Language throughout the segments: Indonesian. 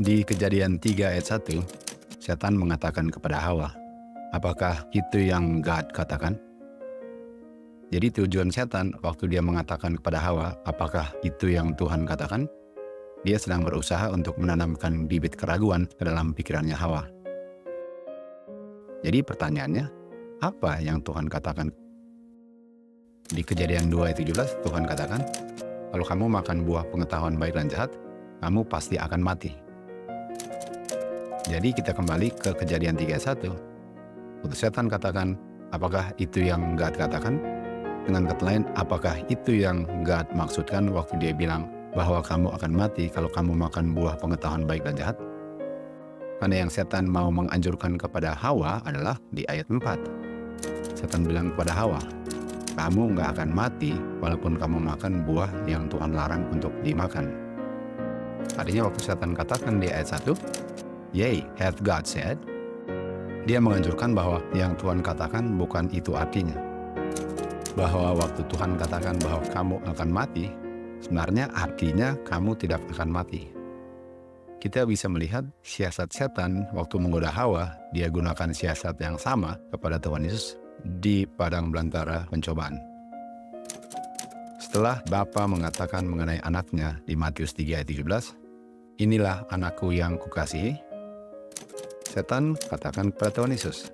Di Kejadian 3 ayat 1, setan mengatakan kepada Hawa, apakah itu yang God katakan? Jadi tujuan setan waktu dia mengatakan kepada Hawa, apakah itu yang Tuhan katakan? Dia sedang berusaha untuk menanamkan bibit keraguan ke dalam pikirannya Hawa. Jadi pertanyaannya, apa yang Tuhan katakan? Di Kejadian 2 ayat 17, Tuhan katakan, kalau kamu makan buah pengetahuan baik dan jahat, kamu pasti akan mati. Jadi kita kembali ke Kejadian 3 ayat 1. Waktu setan katakan, apakah itu yang God katakan? Dengan kata lain, apakah itu yang God maksudkan waktu dia bilang bahwa kamu akan mati kalau kamu makan buah pengetahuan baik dan jahat? Karena yang setan mau menganjurkan kepada Hawa adalah di ayat 4. Setan bilang kepada Hawa, kamu nggak akan mati walaupun kamu makan buah yang Tuhan larang untuk dimakan. Artinya waktu setan katakan di ayat 1, Yea, hath God said, dia menganjurkan bahwa yang Tuhan katakan bukan itu artinya. Bahwa waktu Tuhan katakan bahwa kamu akan mati, sebenarnya artinya kamu tidak akan mati. Kita bisa melihat siasat setan waktu menggoda Hawa, dia gunakan siasat yang sama kepada Tuhan Yesus di padang belantara pencobaan. Setelah Bapa mengatakan mengenai anaknya di Matius 3 ayat 17, inilah anakku yang kukasihi, setan katakan kepada Tuhan Yesus,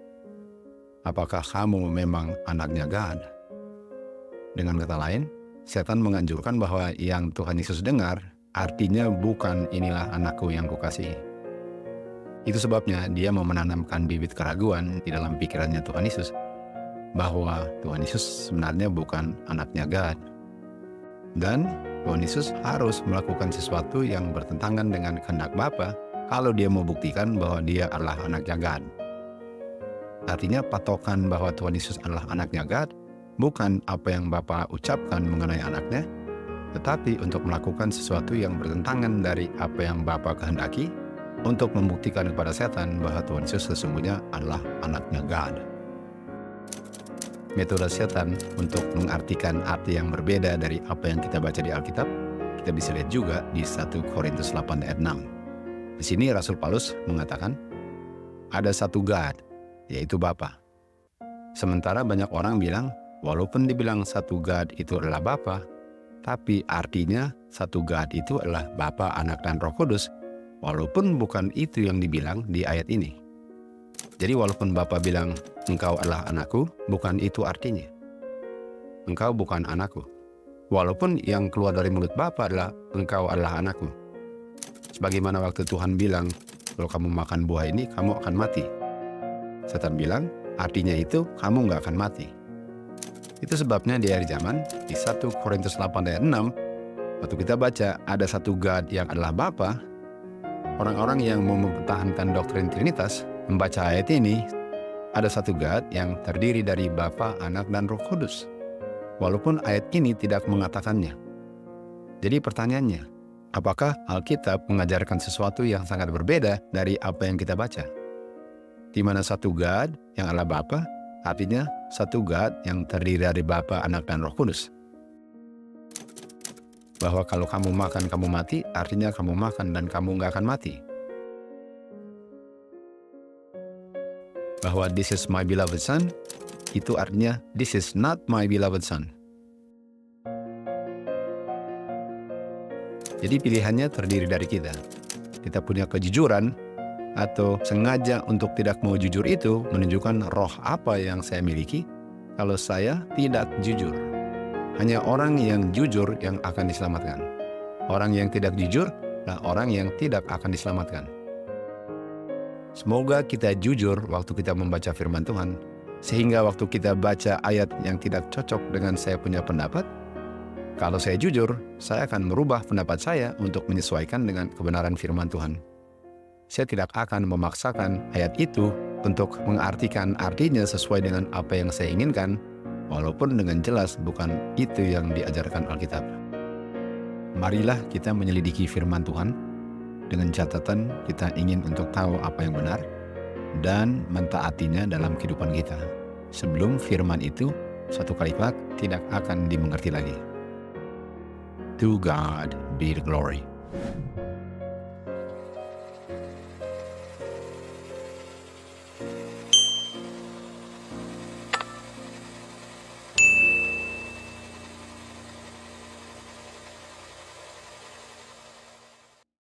apakah kamu memang anaknya God? Dengan kata lain, setan menganjurkan bahwa yang Tuhan Yesus dengar artinya bukan inilah anakku yang kukasihi. Itu sebabnya dia mau menanamkan bibit keraguan di dalam pikirannya Tuhan Yesus, bahwa Tuhan Yesus sebenarnya bukan anaknya God. Dan Tuhan Yesus harus melakukan sesuatu yang bertentangan dengan kehendak Bapa kalau dia mau buktikan bahwa dia adalah anaknya God. Artinya patokan bahwa Tuhan Yesus adalah anaknya God bukan apa yang Bapa ucapkan mengenai anaknya, tetapi untuk melakukan sesuatu yang bertentangan dari apa yang Bapa kehendaki untuk membuktikan kepada setan bahwa Tuhan Yesus sesungguhnya adalah anaknya God. Metode setan untuk mengartikan arti yang berbeda dari apa yang kita baca di Alkitab, kita bisa lihat juga di 1 Korintus 8 ayat 6. Di sini Rasul Paulus mengatakan, ada satu God, yaitu Bapa. Sementara banyak orang bilang, walaupun dibilang satu God itu adalah Bapa, tapi artinya satu God itu adalah Bapa, Anak, dan Roh Kudus, walaupun bukan itu yang dibilang di ayat ini. Jadi walaupun Bapa bilang, engkau adalah anakku, bukan itu artinya. Engkau bukan anakku. Walaupun yang keluar dari mulut Bapa adalah, engkau adalah anakku. Sebagaimana waktu Tuhan bilang, kalau kamu makan buah ini, kamu akan mati. Setan bilang, artinya itu kamu nggak akan mati. Itu sebabnya di akhir zaman, di 1 Korintus 8 ayat 6, waktu kita baca ada satu God yang adalah Bapa, orang-orang yang mau mempertahankan doktrin Trinitas, membaca ayat ini, ada satu God yang terdiri dari Bapa, Anak, dan Roh Kudus. Walaupun ayat ini tidak mengatakannya. Jadi pertanyaannya, apakah Alkitab mengajarkan sesuatu yang sangat berbeda dari apa yang kita baca? Di mana satu God yang adalah Bapa, artinya satu God yang terdiri dari Bapa, Anak, dan Roh Kudus. Bahwa kalau kamu makan, kamu mati, artinya kamu makan dan kamu nggak akan mati. Bahwa this is my beloved son, itu artinya this is not my beloved son. Jadi pilihannya terdiri dari kita. Kita punya kejujuran atau sengaja untuk tidak mau jujur itu menunjukkan roh apa yang saya miliki kalau saya tidak jujur. Hanya orang yang jujur yang akan diselamatkan. Orang yang tidak jujur adalah orang yang tidak akan diselamatkan. Semoga kita jujur waktu kita membaca firman Tuhan, sehingga waktu kita baca ayat yang tidak cocok dengan saya punya pendapat, kalau saya jujur, saya akan merubah pendapat saya untuk menyesuaikan dengan kebenaran firman Tuhan. Saya tidak akan memaksakan ayat itu untuk mengartikan artinya sesuai dengan apa yang saya inginkan, walaupun dengan jelas bukan itu yang diajarkan Alkitab. Marilah kita menyelidiki firman Tuhan dengan catatan kita ingin untuk tahu apa yang benar dan mentaatinya dalam kehidupan kita. Sebelum firman itu suatu kali kelak tidak akan dimengerti lagi. To God be the glory.